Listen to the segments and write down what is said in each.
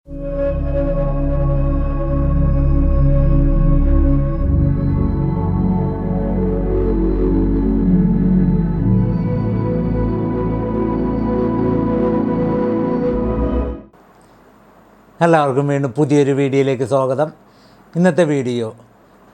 എല്ലാവർക്കും വീണ്ടും പുതിയൊരു വീഡിയോയിലേക്ക് സ്വാഗതം. ഇന്നത്തെ വീഡിയോ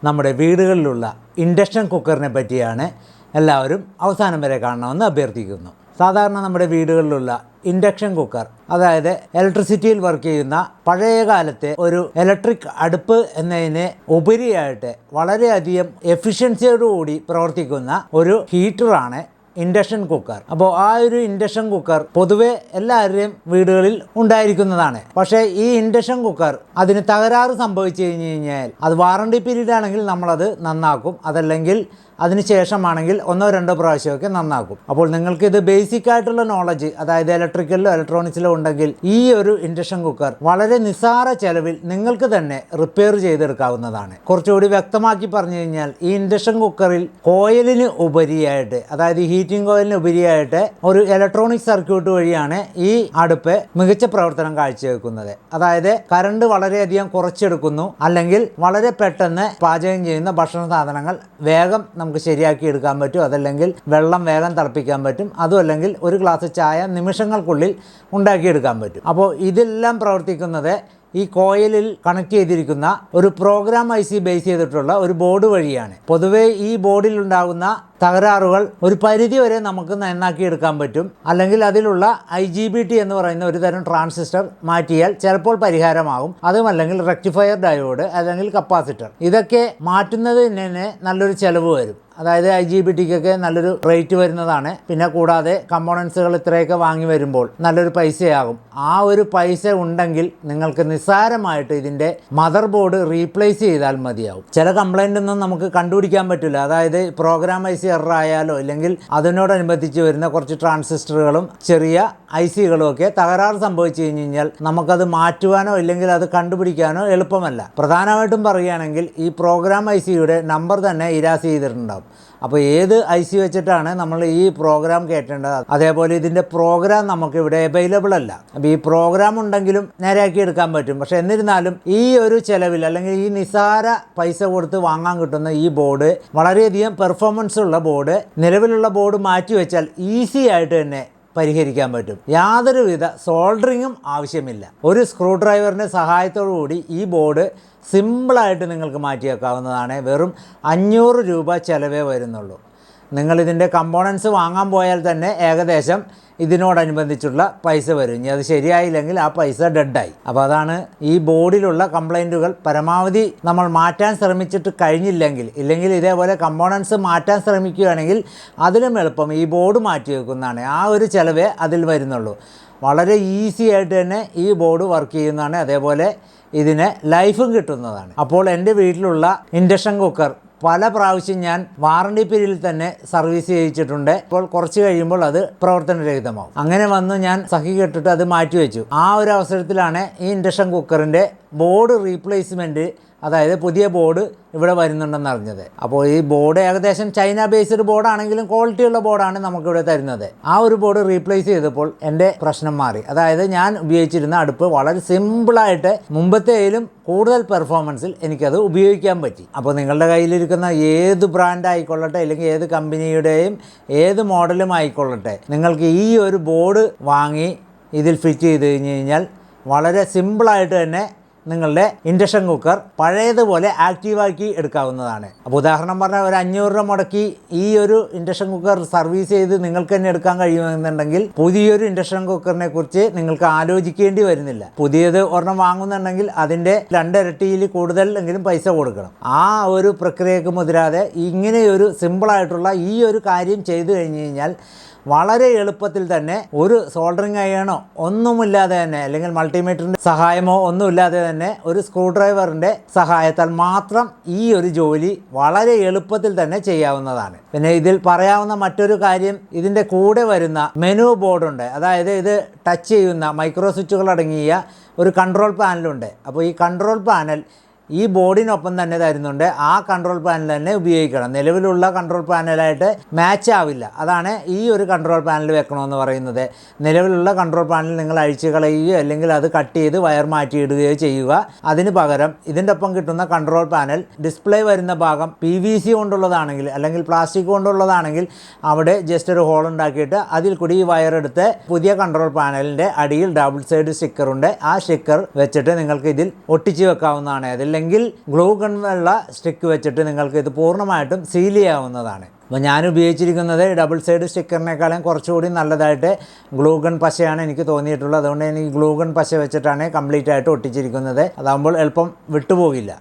നമ്മുടെ വീടുകളിലുള്ള ഇൻഡക്ഷൻ കുക്കറിനെ പറ്റിയാണ്. എല്ലാവരും അവസാനം വരെ കാണണമെന്ന് അഭ്യർത്ഥിക്കുന്നു. സാധാരണ നമ്മുടെ വീടുകളിലുള്ള ഇൻഡക്ഷൻ കുക്കർ, അതായത് ഇലക്ട്രിസിറ്റിയിൽ വർക്ക് ചെയ്യുന്ന പഴയ കാലത്തെ ഒരു ഇലക്ട്രിക് അടുപ്പ് എന്നതിന് ഉപരിയായിട്ട് വളരെയധികം എഫിഷ്യൻസിയോടുകൂടി പ്രവർത്തിക്കുന്ന ഒരു ഹീറ്ററാണ് ഇൻഡക്ഷൻ കുക്കർ. അപ്പോൾ ആ ഒരു ഇൻഡക്ഷൻ കുക്കർ പൊതുവെ എല്ലാവരുടെയും വീടുകളിൽ ഉണ്ടായിരിക്കുന്നതാണ്. പക്ഷേ ഈ ഇൻഡക്ഷൻ കുക്കർ അതിന് തകരാറ് സംഭവിച്ചു കഴിഞ്ഞാൽ അത് വാറണ്ടി പീരീഡ് ആണെങ്കിൽ നമ്മളത് നന്നാക്കും, അതല്ലെങ്കിൽ അതിന് ശേഷമാണെങ്കിൽ 1-2 പ്രാവശ്യമൊക്കെ നന്നാക്കും. അപ്പോൾ നിങ്ങൾക്കിത് ബേസിക് ആയിട്ടുള്ള നോളജ്, അതായത് ഇലക്ട്രിക്കലിലോ ഇലക്ട്രോണിക്സിലോ ഉണ്ടെങ്കിൽ ഈ ഒരു ഇൻഡക്ഷൻ കുക്കർ വളരെ നിസ്സാര ചെലവിൽ നിങ്ങൾക്ക് തന്നെ റിപ്പയർ ചെയ്തെടുക്കാവുന്നതാണ്. കുറച്ചുകൂടി വ്യക്തമാക്കി പറഞ്ഞു കഴിഞ്ഞാൽ ഈ ഇൻഡക്ഷൻ കുക്കറിൽ കോയിലിന് ഉപരിയായിട്ട്, അതായത് ഹീറ്റിംഗ് കോയിലിന് ഉപരിയായിട്ട് ഒരു ഇലക്ട്രോണിക് സർക്യൂട്ട് വഴിയാണ് ഈ അടുപ്പ് മികച്ച പ്രവർത്തനം കാഴ്ചവെക്കുന്നത്. അതായത് കറണ്ട് വളരെയധികം കുറച്ചെടുക്കുന്നു, അല്ലെങ്കിൽ വളരെ പെട്ടെന്ന് പാചകം ചെയ്യുന്ന ഭക്ഷണ സാധനങ്ങൾ വേഗം നമുക്ക് ശരിയാക്കി എടുക്കാൻ പറ്റും, അതല്ലെങ്കിൽ വെള്ളം വേഗം തിളപ്പിക്കാൻ പറ്റും, അതും അല്ലെങ്കിൽ ഒരു ഗ്ലാസ് ചായ നിമിഷങ്ങൾക്കുള്ളിൽ ഉണ്ടാക്കിയെടുക്കാൻ പറ്റും. അപ്പോൾ ഇതെല്ലാം പ്രവർത്തിക്കുന്നത് ഈ കോയിലിൽ കണക്ട് ചെയ്തിരിക്കുന്ന ഒരു പ്രോഗ്രാം IC ബേസ് ചെയ്തിട്ടുള്ള ഒരു ബോർഡ് വഴിയാണ്. പൊതുവേ ഈ ബോർഡിൽ ഉണ്ടാകുന്ന തകരാറുകൾ ഒരു പരിധി വരെ നമുക്ക് നന്നാക്കിയെടുക്കാൻ പറ്റും, അല്ലെങ്കിൽ അതിലുള്ള IGBT എന്ന് പറയുന്ന ഒരു തരം ട്രാൻസിസ്റ്റർ മാറ്റിയാൽ ചിലപ്പോൾ പരിഹാരമാകും. അതുമല്ലെങ്കിൽ റെക്ടിഫയർ ഡയോഡ് അല്ലെങ്കിൽ കപ്പാസിറ്റർ, ഇതൊക്കെ മാറ്റുന്നതിന് തന്നെ നല്ലൊരു ചിലവ് വരും. അതായത് IGBTക്കൊക്കെ നല്ലൊരു റേറ്റ് വരുന്നതാണ്. പിന്നെ കൂടാതെ കമ്പോണൻസുകൾ ഇത്രയൊക്കെ വാങ്ങി വരുമ്പോൾ നല്ലൊരു പൈസയാകും. ആ ഒരു പൈസ ഉണ്ടെങ്കിൽ നിങ്ങൾക്ക് നിസ്സാരമായിട്ട് ഇതിൻ്റെ മദർ ബോർഡ് റീപ്ലേസ് ചെയ്താൽ മതിയാവും. ചില കംപ്ലൈൻ്റ് ഒന്നും നമുക്ക് കണ്ടുപിടിക്കാൻ പറ്റില്ല. അതായത് പ്രോഗ്രാം IC എറർ ആയാലോ, അല്ലെങ്കിൽ അതിനോടനുബന്ധിച്ച് വരുന്ന കുറച്ച് ട്രാൻസിസ്റ്ററുകളും ചെറിയ ICകളും ഒക്കെ തകരാറ് സംഭവിച്ചു കഴിഞ്ഞാൽ നമുക്കത് മാറ്റുവാനോ ഇല്ലെങ്കിൽ അത് കണ്ടുപിടിക്കാനോ എളുപ്പമല്ല. പ്രധാനമായിട്ടും പറയുകയാണെങ്കിൽ ഈ പ്രോഗ്രാം ICയുടെ നമ്പർ തന്നെ ഇരാസ് ചെയ്തിട്ടുണ്ടാകും. അപ്പോൾ ഏത് IC വെച്ചിട്ടാണ് നമ്മൾ ഈ പ്രോഗ്രാം കയറ്റേണ്ടത്, അതേപോലെ ഇതിൻ്റെ പ്രോഗ്രാം നമുക്ക് ഇവിടെ അവൈലബിൾ അല്ല. അപ്പോൾ ഈ പ്രോഗ്രാം ഉണ്ടെങ്കിലും നേരെയാക്കി എടുക്കാൻ പറ്റും. പക്ഷേ എന്നിരുന്നാലും ഈ ഒരു ചിലവിൽ, അല്ലെങ്കിൽ ഈ നിസ്സാര പൈസ കൊടുത്ത് വാങ്ങാൻ കിട്ടുന്ന ഈ ബോർഡ് വളരെയധികം പെർഫോമൻസ് ഉള്ള ബോർഡ്, നിലവിലുള്ള ബോർഡ് മാറ്റി വെച്ചാൽ ഈസി ആയിട്ട് തന്നെ പരിഹരിക്കാൻ പറ്റും. യാതൊരുവിധ സോൾഡറിങ്ങും ആവശ്യമില്ല. ഒരു സ്ക്രൂ ഡ്രൈവറിൻ്റെ സഹായത്തോടു കൂടി ഈ ബോർഡ് സിമ്പിളായിട്ട് നിങ്ങൾക്ക് മാറ്റിയേക്കാവുന്നതാണ്. വെറും 500 രൂപ ചിലവേ വരുന്നുള്ളൂ. നിങ്ങളിതിൻ്റെ കമ്പോണൻസ് വാങ്ങാൻ പോയാൽ തന്നെ ഏകദേശം ഇതിനോടനുബന്ധിച്ചുള്ള പൈസ വരും. ഇനി അത് ശരിയായില്ലെങ്കിൽ ആ പൈസ ഡെഡായി. അപ്പോൾ അതാണ് ഈ ബോർഡിലുള്ള കംപ്ലൈൻറ്റുകൾ പരമാവധി നമ്മൾ മാറ്റാൻ ശ്രമിച്ചിട്ട് ഇല്ലെങ്കിൽ ഇതേപോലെ കമ്പോണൻസ് മാറ്റാൻ ശ്രമിക്കുകയാണെങ്കിൽ അതിലും എളുപ്പം ഈ ബോർഡ് മാറ്റി വെക്കുന്നതാണ്. ആ ഒരു ചിലവേ അതിൽ വരുന്നുള്ളൂ. വളരെ ഈസി ആയിട്ട് തന്നെ ഈ ബോർഡ് വർക്ക് ചെയ്യുന്നതാണ്. അതേപോലെ ഇതിന് ലൈഫും കിട്ടുന്നതാണ്. അപ്പോൾ എൻ്റെ വീട്ടിലുള്ള ഇൻഡക്ഷൻ കുക്കർ പല പ്രാവശ്യം ഞാൻ വാറണ്ടി പീരീഡിൽ തന്നെ സർവീസ് ചെയ്യിച്ചിട്ടുണ്ട്. ഇപ്പോൾ കുറച്ച് കഴിയുമ്പോൾ അത് പ്രവർത്തനരഹിതമാവും. അങ്ങനെ വന്ന് ഞാൻ സഹി കെട്ടിട്ട് അത് മാറ്റിവെച്ചു. ആ ഒരു അവസരത്തിലാണ് ഈ ഇൻഡക്ഷൻ കുക്കറിൻ്റെ ബോർഡ് റീപ്ലേസ്മെൻറ്റ്, അതായത് പുതിയ ബോർഡ് ഇവിടെ വരുന്നുണ്ടെന്ന് അറിഞ്ഞത്. അപ്പോൾ ഈ ബോർഡ് ഏകദേശം ചൈന ബേസ്ഡ് ബോർഡാണെങ്കിലും ക്വാളിറ്റിയുള്ള ബോർഡാണ് നമുക്കിവിടെ തരുന്നത്. ആ ഒരു ബോർഡ് റീപ്ലേസ് ചെയ്തപ്പോൾ എൻ്റെ പ്രശ്നം മാറി. അതായത് ഞാൻ ഉപയോഗിച്ചിരുന്ന അടുപ്പ് വളരെ സിമ്പിളായിട്ട് മുമ്പത്തെയിലും കൂടുതൽ പെർഫോമൻസിൽ എനിക്കത് ഉപയോഗിക്കാൻ പറ്റി. അപ്പോൾ നിങ്ങളുടെ കയ്യിലിരിക്കുന്ന ഏത് ബ്രാൻഡ് ആയിക്കൊള്ളട്ടെ, അല്ലെങ്കിൽ ഏത് കമ്പനിയുടെയും ഏത് മോഡലും ആയിക്കൊള്ളട്ടെ, നിങ്ങൾക്ക് ഈ ഒരു ബോർഡ് വാങ്ങി ഇതിൽ ഫിറ്റ് ചെയ്ത് കഴിഞ്ഞാൽ വളരെ സിമ്പിളായിട്ട് തന്നെ നിങ്ങളുടെ ഇൻഡക്ഷൻ കുക്കർ പഴയതുപോലെ ആക്റ്റീവാക്കി എടുക്കാവുന്നതാണ്. അപ്പോൾ ഉദാഹരണം പറഞ്ഞാൽ ഒരു 500 രൂപ മുടക്കി ഈ ഒരു ഇൻഡക്ഷൻ കുക്കർ സർവീസ് ചെയ്ത് നിങ്ങൾക്ക് തന്നെ എടുക്കാൻ കഴിയുമെന്നുണ്ടെങ്കിൽ പുതിയൊരു ഇൻഡക്ഷൻ കുക്കറിനെ കുറിച്ച് നിങ്ങൾക്ക് ആലോചിക്കേണ്ടി വരുന്നില്ല. പുതിയത് ഒരെണ്ണം വാങ്ങുന്നുണ്ടെങ്കിൽ അതിൻ്റെ 2 ഇരട്ടിയിൽ കൂടുതലെങ്കിലും പൈസ കൊടുക്കണം. ആ ഒരു പ്രക്രിയക്ക് മുതിരാതെ ഇങ്ങനെയൊരു സിമ്പിളായിട്ടുള്ള ഈ ഒരു കാര്യം ചെയ്തു കഴിഞ്ഞ് കഴിഞ്ഞാൽ വളരെ എളുപ്പത്തിൽ തന്നെ ഒരു സോൾഡറിങ് അയണോ ഒന്നുമില്ലാതെ തന്നെ, അല്ലെങ്കിൽ മൾട്ടിമീറ്ററിൻ്റെ സഹായമോ ഒന്നുമില്ലാതെ തന്നെ ഒരു സ്ക്രൂ ഡ്രൈവറിൻ്റെ സഹായത്താൽ മാത്രം ഈ ഒരു ജോലി വളരെ എളുപ്പത്തിൽ തന്നെ ചെയ്യാവുന്നതാണ്. പിന്നെ ഇതിൽ പറയാവുന്ന മറ്റൊരു കാര്യം, ഇതിൻ്റെ കൂടെ വരുന്ന മെനു ബോർഡുണ്ട്. അതായത് ഇത് ടച്ച് ചെയ്യുന്ന മൈക്രോ സ്വിച്ചുകൾ അടങ്ങിയ ഒരു കൺട്രോൾ പാനലുണ്ട്. അപ്പോൾ ഈ കൺട്രോൾ പാനൽ ഈ ബോർഡിനൊപ്പം തന്നെ തരുന്നുണ്ട്. ആ കൺട്രോൾ പാനൽ തന്നെ ഉപയോഗിക്കണം. നിലവിലുള്ള കൺട്രോൾ പാനലായിട്ട് മാച്ച് ആവില്ല. അതാണ് ഈ ഒരു കൺട്രോൾ പാനൽ വെക്കണമെന്ന് പറയുന്നത്. നിലവിലുള്ള കൺട്രോൾ പാനൽ നിങ്ങൾ അഴിച്ചു കളയുകയോ അല്ലെങ്കിൽ അത് കട്ട് ചെയ്ത് വയർ മാറ്റിയിടുകയോ ചെയ്യുക. അതിന് പകരം ഇതിൻ്റെ ഒപ്പം കിട്ടുന്ന കൺട്രോൾ പാനൽ ഡിസ്പ്ലേ വരുന്ന ഭാഗം PVC കൊണ്ടുള്ളതാണെങ്കിൽ അല്ലെങ്കിൽ പ്ലാസ്റ്റിക് കൊണ്ടുള്ളതാണെങ്കിൽ അവിടെ ജസ്റ്റ് ഒരു ഹോൾ ഉണ്ടാക്കിയിട്ട് അതിൽ കൂടി ഈ വയർ എടുത്ത് പുതിയ കൺട്രോൾ പാനലിൻ്റെ അടിയിൽ ഡബിൾ സൈഡ് സ്റ്റിക്കറുണ്ട്. ആ സ്റ്റിക്കർ വെച്ചിട്ട് നിങ്ങൾക്ക് ഇതിൽ ഒട്ടിച്ച് വെക്കാവുന്നതാണ്. അതല്ലെങ്കിൽ ഗ്ലൂ ഗണ്ണുള്ള സ്റ്റിക്ക് വെച്ചിട്ട് നിങ്ങൾക്ക് ഇത് പൂർണ്ണമായിട്ടും സീൽ ചെയ്യാവുന്നതാണ്. അപ്പോൾ ഞാൻ ഉപയോഗിച്ചിരിക്കുന്നത് ഡബിൾ സൈഡ് സ്റ്റിക്കറിനേക്കാളും കുറച്ചുകൂടി നല്ലതായിട്ട് ഗ്ലൂ ഗൺ പശയാണ് എനിക്ക് തോന്നിയിട്ടുള്ളത്. അതുകൊണ്ട് എനിക്ക് ഗ്ലൂ ഗൺ പശ വെച്ചിട്ടാണ് കംപ്ലീറ്റ് ആയിട്ട് ഒട്ടിച്ചിരിക്കുന്നത്. അതാകുമ്പോൾ എളുപ്പം വിട്ടുപോകില്ല.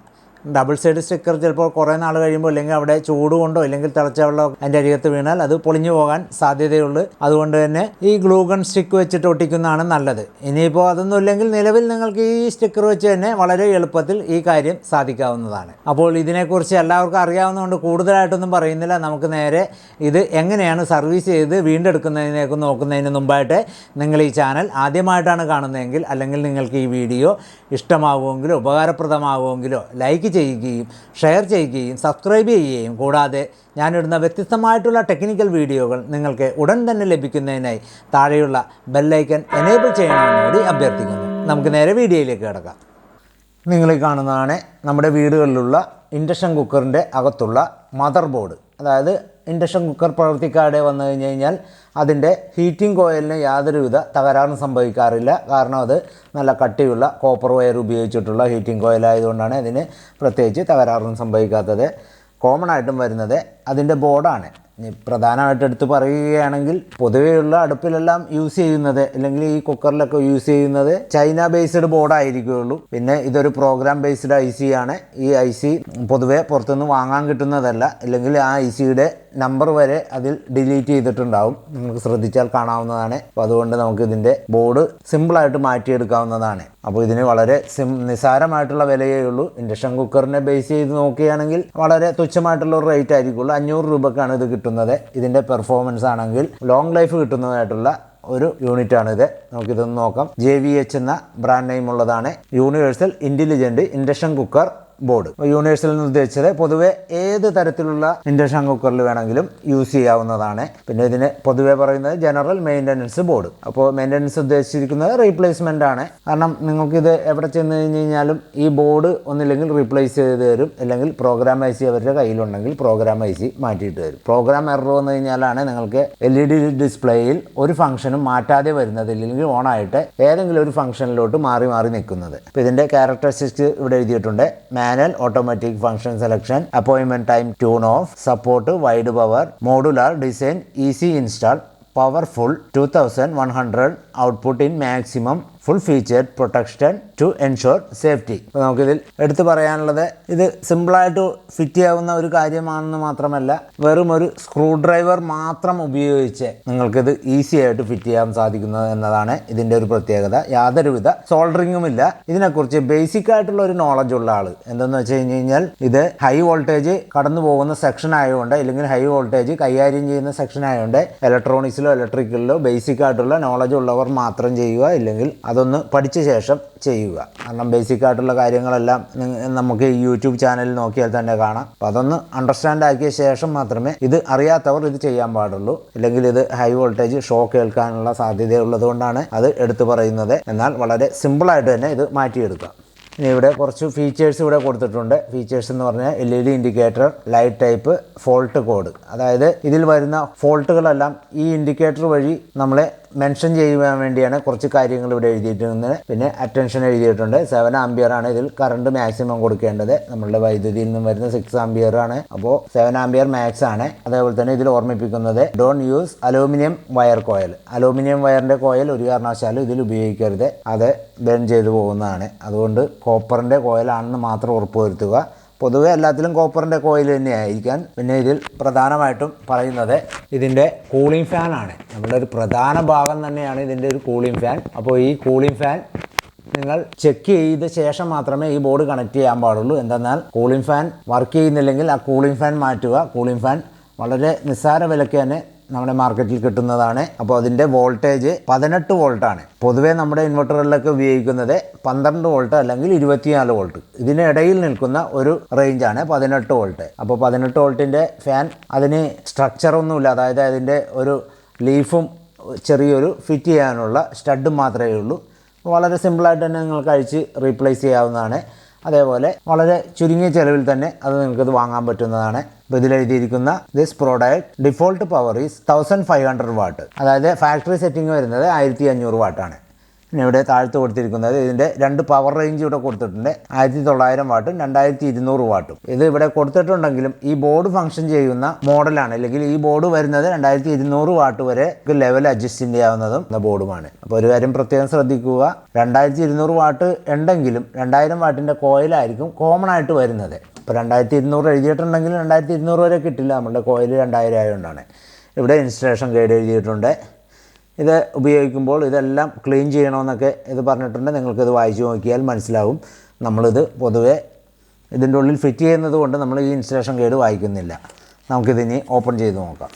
ഡബിൾ സൈഡ് സ്റ്റിക്കർ ചിലപ്പോൾ കുറേ നാൾ കഴിയുമ്പോൾ അല്ലെങ്കിൽ അവിടെ ചൂട് കൊണ്ടോ അല്ലെങ്കിൽ തിളച്ച വെള്ളം അതിൻ്റെ അരികത്ത് വീണാൽ അത് പൊളിഞ്ഞു പോകാൻ സാധ്യതയുള്ളൂ. അതുകൊണ്ട് തന്നെ ഈ ഗ്ലൂ ഗൺ സ്റ്റിക്ക് വെച്ചിട്ട് ഒട്ടിക്കുന്നതാണ് നല്ലത്. ഇനിയിപ്പോൾ അതൊന്നും ഇല്ലെങ്കിൽ നിലവിൽ നിങ്ങൾക്ക് ഈ സ്റ്റിക്കർ വെച്ച് തന്നെ വളരെ എളുപ്പത്തിൽ ഈ കാര്യം സാധിക്കാവുന്നതാണ്. അപ്പോൾ ഇതിനെക്കുറിച്ച് എല്ലാവർക്കും അറിയാവുന്നതുകൊണ്ട് കൂടുതലായിട്ടൊന്നും പറയുന്നില്ല. നമുക്ക് നേരെ ഇത് എങ്ങനെയാണ് സർവീസ് ചെയ്ത് വീണ്ടെടുക്കുന്നതിനേക്ക് നോക്കുന്നതിന് മുമ്പായിട്ട് നിങ്ങൾ ഈ ചാനൽ ആദ്യമായിട്ടാണ് കാണുന്നതെങ്കിൽ അല്ലെങ്കിൽ നിങ്ങൾക്ക് ഈ വീഡിയോ ഇഷ്ടമാകുമെങ്കിലോ ഉപകാരപ്രദമാകുമെങ്കിലോ ലൈക്ക് ചെയ്യുകയും ഷെയർ ചെയ്യുകയും സബ്സ്ക്രൈബ് ചെയ്യുകയും കൂടാതെ ഞാനിടുന്ന വ്യത്യസ്തമായിട്ടുള്ള ടെക്നിക്കൽ വീഡിയോകൾ നിങ്ങൾക്ക് ഉടൻ തന്നെ ലഭിക്കുന്നതിനായി താഴെയുള്ള ബെല്ലൈക്കൻ എനേബിൾ ചെയ്യണമെന്നുകൂടി അഭ്യർത്ഥിക്കുന്നു. നമുക്ക് നേരെ വീഡിയോയിലേക്ക് കിടക്കാം. നിങ്ങൾ കാണുന്നതാണ് നമ്മുടെ വീടുകളിലുള്ള ഇൻഡക്ഷൻ കുക്കറിൻ്റെ അകത്തുള്ള മദർ ബോർഡ്. അതായത് ഇൻഡക്ഷൻ കുക്കർ പ്രവർത്തിക്കാതെ വന്നു കഴിഞ്ഞ് കഴിഞ്ഞാൽ അതിൻ്റെ ഹീറ്റിംഗ് കോയിലിന് യാതൊരുവിധ തകരാറും സംഭവിക്കാറില്ല. കാരണം അത് നല്ല കട്ടിയുള്ള കോപ്പർ വയർ ഉപയോഗിച്ചിട്ടുള്ള ഹീറ്റിംഗ് കോയിലായതുകൊണ്ടാണ് ഇതിന് പ്രത്യേകിച്ച് തകരാറൊന്നും സംഭവിക്കാത്തത്. കോമൺ ആയിട്ടും വരുന്നത് അതിൻ്റെ ബോർഡാണ്. പ്രധാനമായിട്ട് എടുത്ത് പറയുകയാണെങ്കിൽ പൊതുവെയുള്ള അടുപ്പിലെല്ലാം യൂസ് ചെയ്യുന്നത് അല്ലെങ്കിൽ ഈ കുക്കറിലൊക്കെ യൂസ് ചെയ്യുന്നത് ചൈന ബേസ്ഡ് ബോർഡായിരിക്കുകയുള്ളൂ. പിന്നെ ഇതൊരു പ്രോഗ്രാം ബേസ്ഡ് IC ആണ്. ഈ IC പൊതുവെ പുറത്തുനിന്ന് വാങ്ങാൻ കിട്ടുന്നതല്ല. അല്ലെങ്കിൽ ആ ICയുടെ നമ്പർ വരെ അതിൽ ഡിലീറ്റ് ചെയ്തിട്ടുണ്ടാവും. നമുക്ക് ശ്രദ്ധിച്ചാൽ കാണാവുന്നതാണ്. അപ്പോൾ അതുകൊണ്ട് നമുക്ക് ഇതിൻ്റെ ബോർഡ് സിമ്പിളായിട്ട് മാറ്റിയെടുക്കാവുന്നതാണ്. അപ്പോൾ ഇതിന് വളരെ നിസ്സാരമായിട്ടുള്ള വിലയേ ഉള്ളൂ. ഇൻഡക്ഷൻ കുക്കറിനെ ബേസ് ചെയ്ത് നോക്കുകയാണെങ്കിൽ വളരെ തുച്ഛമായിട്ടുള്ള ഒരു റേറ്റ് ആയിരിക്കുള്ളൂ. 500 രൂപക്കാണ് ഇത് കിട്ടുന്നത്. ഇതിൻ്റെ പെർഫോമൻസ് ആണെങ്കിൽ ലോങ് ലൈഫ് കിട്ടുന്നതായിട്ടുള്ള ഒരു യൂണിറ്റാണിത്. നമുക്കിതൊന്ന് നോക്കാം. JVH എന്ന ബ്രാൻഡ് നെയിം ഉള്ളതാണ്. Universal intelligent induction cooker board. Universal എന്ന് ഉദ്ദേശിച്ചത് പൊതുവെ ഏത് തരത്തിലുള്ള ഇൻഡക്ഷൻ കുക്കറിൽ വേണമെങ്കിലും യൂസ് ചെയ്യാവുന്നതാണ്. പിന്നെ ഇതിന് പൊതുവെ പറയുന്നത് ജനറൽ മെയിൻ്റനൻസ് ബോർഡ്. അപ്പോൾ മെയിൻ്റനൻസ് ഉദ്ദേശിച്ചിരിക്കുന്നത് റീപ്ലേസ്മെൻ്റ് ആണ്. കാരണം നിങ്ങൾക്കിത് എവിടെ ചെന്ന് കഴിഞ്ഞ് കഴിഞ്ഞാലും ഈ ബോർഡ് ഒന്നില്ലെങ്കിൽ റീപ്ലേസ് ചെയ്ത് തരും, അല്ലെങ്കിൽ പ്രോഗ്രാം IC അവരുടെ കയ്യിലുണ്ടെങ്കിൽ പ്രോഗ്രാം IC മാറ്റിയിട്ട് തരും. പ്രോഗ്രാം എറർ വന്നു കഴിഞ്ഞാലാണ് നിങ്ങൾക്ക് LED ഡിസ്പ്ലേയിൽ ഒരു ഫംഗ്ഷനും മാറ്റാതെ വരുന്നത്, ഇല്ലെങ്കിൽ ഓണായിട്ട് ഏതെങ്കിലും ഒരു ഫംഗ്ഷനിലോട്ട് മാറി മാറി നിൽക്കുന്നത്. അപ്പോൾ ഇതിൻ്റെ ക്യാരക്ടറിസ്റ്റിക്സ് ഇവിടെ എഴുതിയിട്ടുണ്ട്. മാനുവൽ ഓട്ടോമാറ്റിക് ഫംഗ്ഷൻ സെലക്ഷൻ, അപ്പോയിൻമെന്റ് time tune off, support wide power, modular design, easy install, powerful 2100 output in maximum, full featured protection to ensure safety. അപ്പോൾ നമുക്കിതിൽ എടുത്തു പറയാനുള്ളത് ഇത് സിമ്പിളായിട്ട് ഫിറ്റ് ചെയ്യാവുന്ന ഒരു കാര്യമാണെന്ന് മാത്രമല്ല, വെറും ഒരു സ്ക്രൂ ഡ്രൈവർ മാത്രം ഉപയോഗിച്ച് നിങ്ങൾക്കിത് ഈസി ആയിട്ട് ഫിറ്റ് ചെയ്യാൻ സാധിക്കുന്നത് എന്നതാണ് ഇതിൻ്റെ ഒരു പ്രത്യേകത. യാതൊരുവിധ സോൾഡറിങ്ങും ഇല്ല. ഇതിനെക്കുറിച്ച് ബേസിക് ആയിട്ടുള്ള ഒരു നോളജ് ഉള്ള ആൾ എന്തെന്ന് വെച്ച് കഴിഞ്ഞ് കഴിഞ്ഞാൽ ഇത് ഹൈ വോൾട്ടേജ് കടന്നു പോകുന്ന സെക്ഷൻ ആയതുകൊണ്ട്, അല്ലെങ്കിൽ ഹൈ വോൾട്ടേജ് കൈകാര്യം ചെയ്യുന്ന സെക്ഷൻ ആയതുകൊണ്ട് ഇലക്ട്രോണിക്സിലോ ഇലക്ട്രിക്കലിലോ ബേസിക് ആയിട്ടുള്ള നോളജ് ഉള്ളവർ മാത്രം ചെയ്യുക, ഇല്ലെങ്കിൽ അതൊന്ന് പഠിച്ച ശേഷം ചെയ്യുക. കാരണം ബേസിക് ആയിട്ടുള്ള കാര്യങ്ങളെല്ലാം നമുക്ക് യൂട്യൂബ് ചാനലിൽ നോക്കിയാൽ തന്നെ കാണാം. അപ്പോൾ അതൊന്ന് അണ്ടർസ്റ്റാൻഡ് ആക്കിയ ശേഷം മാത്രമേ ഇത് അറിയാത്തവർ ഇത് ചെയ്യാൻ പാടുള്ളൂ. ഇല്ലെങ്കിൽ ഇത് ഹൈ വോൾട്ടേജ് ഷോക്ക് ഏൽക്കാനുള്ള സാധ്യതയുള്ളതുകൊണ്ടാണ് അത് എടുത്തു പറയുന്നത്. എന്നാൽ വളരെ സിമ്പിളായിട്ട് തന്നെ ഇത് മാറ്റിയെടുക്കാം. ഇനി ഇവിടെ കുറച്ച് ഫീച്ചേഴ്സ് ഇവിടെ കൊടുത്തിട്ടുണ്ട്. ഫീച്ചേഴ്സ് എന്ന് പറഞ്ഞാൽ LED indicator, light type, fault code. അതായത് ഇതിൽ വരുന്ന ഫോൾട്ടുകളെല്ലാം ഈ ഇൻഡിക്കേറ്റർ വഴി നമ്മളെ മെൻഷൻ ചെയ്യുവാൻ വേണ്ടിയാണ് കുറച്ച് കാര്യങ്ങൾ ഇവിടെ എഴുതിയിട്ടുണ്ട്. പിന്നെ അറ്റൻഷൻ എഴുതിയിട്ടുണ്ട്. 7 ആംപിയർ ആണ് ഇതിൽ കറണ്ട് മാക്സിമം കൊടുക്കേണ്ടത്. നമ്മളുടെ വൈദ്യുതിയിൽ നിന്നും വരുന്ന 6 ആംപിയർ ആണ്. അപ്പോൾ 7 ആംപിയർ മാക്സ് ആണ്. അതേപോലെ തന്നെ ഇതിൽ ഓർമ്മിപ്പിക്കുന്നത് don't use aluminium wire coil. Aluminium വയറിൻ്റെ കോയിൽ ഒരു കാരണവശാലും ഇതിൽ ഉപയോഗിക്കരുത്, അത് ബേൺ ചെയ്തു പോകുന്നതാണ്. അതുകൊണ്ട് കോപ്പറിൻ്റെ കോയിലാണെന്ന് മാത്രം ഉറപ്പുവരുത്തുക. പൊതുവെ എല്ലാത്തിലും കോപ്പറിൻ്റെ കോയിൽ തന്നെയായിരിക്കാൻ. പിന്നെ ഇതിൽ പ്രധാനമായിട്ടും പറയുന്നത് ഇതിൻ്റെ കൂളിംഗ് ഫാനാണ്. നമ്മുടെ ഒരു പ്രധാന ഭാഗം തന്നെയാണ് ഇതിൻ്റെ ഒരു കൂളിംഗ് ഫാൻ. അപ്പോൾ ഈ കൂളിംഗ് ഫാൻ നിങ്ങൾ ചെക്ക് ചെയ്ത ശേഷം മാത്രമേ ഈ ബോർഡ് കണക്ട് ചെയ്യാൻ പാടുള്ളൂ. എന്തെന്നാൽ കൂളിംഗ് ഫാൻ വർക്ക് ചെയ്യുന്നില്ലെങ്കിൽ ആ കൂളിംഗ് ഫാൻ മാറ്റുക. കൂളിംഗ് ഫാൻ വളരെ നിസ്സാര വിലയ്ക്ക് തന്നെ നമ്മുടെ മാർക്കറ്റിൽ കിട്ടുന്നതാണ്. അപ്പോൾ അതിൻ്റെ വോൾട്ടേജ് 18 വോൾട്ടാണ്. പൊതുവേ നമ്മുടെ ഇൻവെർട്ടറുകളിലൊക്കെ ഉപയോഗിക്കുന്നത് 12 വോൾട്ട് അല്ലെങ്കിൽ 24 വോൾട്ട്, ഇതിനിടയിൽ നിൽക്കുന്ന ഒരു റേഞ്ചാണ് 18 വോൾട്ട്. അപ്പോൾ 18 വോൾട്ടിൻ്റെ ഫാൻ അതിന് സ്ട്രക്ചറൊന്നുമില്ല, അതായത് അതിൻ്റെ ഒരു ലീഫും ചെറിയൊരു ഫിറ്റ് ചെയ്യാനുള്ള സ്റ്റഡും മാത്രമേ ഉള്ളൂ. വളരെ സിമ്പിളായിട്ട് തന്നെ നിങ്ങൾക്ക് അഴിച്ച് റീപ്ലേസ് ചെയ്യാവുന്നതാണ്. അതേപോലെ വളരെ ചുരുങ്ങിയ ചിലവിൽ തന്നെ അത് നിങ്ങൾക്കത് വാങ്ങാൻ പറ്റുന്നതാണ്. ഇപ്പോൾ ഇതിലെഴുതിയിരിക്കുന്ന this product default power is 1500 watt, അതായത് ഫാക്ടറി സെറ്റിംഗ് വരുന്നത് 1500 വാട്ടാണ്. പിന്നെ ഇവിടെ താഴ്ത്ത് കൊടുത്തിരിക്കുന്നത് ഇതിൻ്റെ 2 പവർ റേഞ്ച് ഇവിടെ കൊടുത്തിട്ടുണ്ട്, 1900 വാട്ടും 2200 വാട്ടും. ഇത് ഇവിടെ കൊടുത്തിട്ടുണ്ടെങ്കിലും ഈ ബോർഡ് ഫംഗ്ഷൻ ചെയ്യുന്ന മോഡലാണ്, അല്ലെങ്കിൽ ഈ ബോർഡ് വരുന്നത് 2200 വാട്ട് വരെ ലെവൽ അഡ്ജസ്റ്റ് ചെയ്യാവുന്നതും ബോർഡുമാണ്. അപ്പോൾ ഒരു കാര്യം പ്രത്യേകം ശ്രദ്ധിക്കുക, 2200 വാട്ട് ഉണ്ടെങ്കിലും 2000 വാട്ടിൻ്റെ കോയിലായിരിക്കും കോമൺ ആയിട്ട് വരുന്നത്. ഇപ്പോൾ 2200 എഴുതിയിട്ടുണ്ടെങ്കിൽ 2200 വരെ കിട്ടില്ല, നമ്മളുടെ കോയിൽ 2000 ആയതുകൊണ്ടാണ്. ഇവിടെ ഇൻസ്റ്റലേഷൻ ഗൈഡ് എഴുതിയിട്ടുണ്ട്. ഇത് ഉപയോഗിക്കുമ്പോൾ ഇതെല്ലാം ക്ലീൻ ചെയ്യണമെന്നൊക്കെ ഇത് പറഞ്ഞിട്ടുണ്ട്. നിങ്ങൾക്കിത് വായിച്ചു നോക്കിയാൽ മനസ്സിലാവും. നമ്മളിത് പൊതുവെ ഇതിൻ്റെ ഉള്ളിൽ ഫിറ്റ് ചെയ്യുന്നത് കൊണ്ട് നമ്മൾ ഈ ഇൻസ്റ്റലേഷൻ ഗൈഡ് വായിക്കുന്നില്ല. നമുക്കിതിനി ഓപ്പൺ ചെയ്ത് നോക്കാം.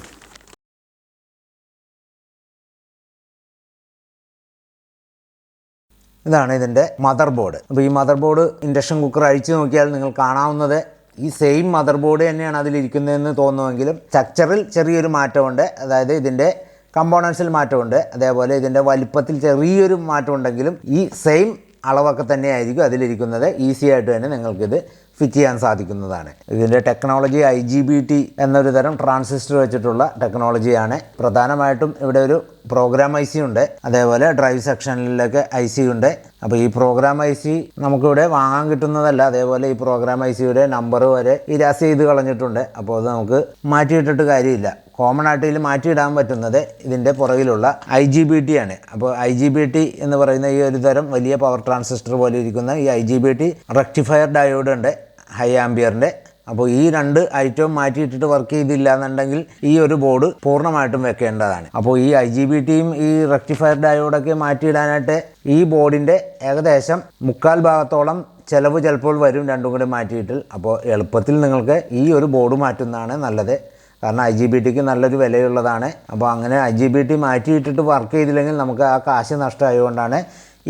ഇതാണ് ഇതിൻ്റെ മദർ ബോർഡ്. അപ്പോൾ ഈ മദർ ബോർഡ് ഇൻഡക്ഷൻ കുക്കർ അഴിച്ചു നോക്കിയാൽ നിങ്ങൾ കാണാവുന്നത് ഈ സെയിം മദർ ബോർഡ് തന്നെയാണ് അതിലിരിക്കുന്നതെന്ന് തോന്നുമെങ്കിലും സ്ട്രക്ചറിൽ ചെറിയൊരു മാറ്റമുണ്ട്. അതായത് ഇതിൻ്റെ കമ്പോണൻസിൽ മാറ്റമുണ്ട്, അതേപോലെ ഇതിൻ്റെ വലിപ്പത്തിൽ ചെറിയൊരു മാറ്റം ഉണ്ടെങ്കിലും ഈ സെയിം അളവൊക്കെ തന്നെയായിരിക്കും അതിലിരിക്കുന്നത്. ഈസി ആയിട്ട് തന്നെ നിങ്ങൾക്കിത് ഫിറ്റ് ചെയ്യാൻ സാധിക്കുന്നതാണ്. ഇതിൻ്റെ ടെക്നോളജി IGBT എന്നൊരു തരം ട്രാൻസിസ്റ്റർ വെച്ചിട്ടുള്ള ടെക്നോളജിയാണ്. പ്രധാനമായിട്ടും ഇവിടെ ഒരു പ്രോഗ്രാം IC ഉണ്ട്, അതേപോലെ ഡ്രൈവ് സെക്ഷനിലൊക്കെ IC ഉണ്ട്. അപ്പോൾ ഈ പ്രോഗ്രാം IC നമുക്കിവിടെ വാങ്ങാൻ കിട്ടുന്നതല്ല, അതേപോലെ ഈ പ്രോഗ്രാം ICയുടെ നമ്പർ വരെ ഇരാസ് ചെയ്ത് കളഞ്ഞിട്ടുണ്ട്. അപ്പോൾ അത് നമുക്ക് മാറ്റിയിട്ടിട്ട് കാര്യമില്ല. കോമൺ ആയിട്ട് ഇതിൽ മാറ്റിയിടാൻ പറ്റുന്നത് ഇതിൻ്റെ പുറകിലുള്ള IGBT ആണ്. അപ്പോൾ IGBT എന്ന് പറയുന്ന ഈ ഒരു തരം വലിയ പവർ ട്രാൻസിസ്റ്റർ പോലെ ഇരിക്കുന്ന ഈ IGBT റെക്ടിഫയർ ഡയോഡ് ഉണ്ട്, ഹൈ ആംബിയറിൻ്റെ. അപ്പോൾ ഈ 2 ഐറ്റവും മാറ്റിയിട്ടിട്ട് വർക്ക് ചെയ്തില്ല എന്നുണ്ടെങ്കിൽ ഈ ഒരു ബോർഡ് പൂർണ്ണമായിട്ടും വെക്കേണ്ടതാണ്. അപ്പോൾ ഈ IGBTയും ഈ റെക്ടിഫയർ ഡയോഡൊക്കെ മാറ്റിയിടാനായിട്ട് ഈ ബോർഡിൻ്റെ ഏകദേശം 3/4 ഭാഗത്തോളം ചിലവ് ചിലപ്പോൾ വരും, രണ്ടും കൂടി മാറ്റിയിട്ട്. അപ്പോൾ എളുപ്പത്തിൽ നിങ്ങൾക്ക് ഈ ഒരു ബോർഡ് മാറ്റുന്നതാണ് നല്ലത്. കാരണം IGBTക്ക് നല്ലൊരു വിലയുള്ളതാണ്. അപ്പോൾ അങ്ങനെ IGBT മാറ്റിയിട്ടിട്ട് വർക്ക് ചെയ്തില്ലെങ്കിൽ നമുക്ക് ആ കാശ് നഷ്ടമായതുകൊണ്ടാണ്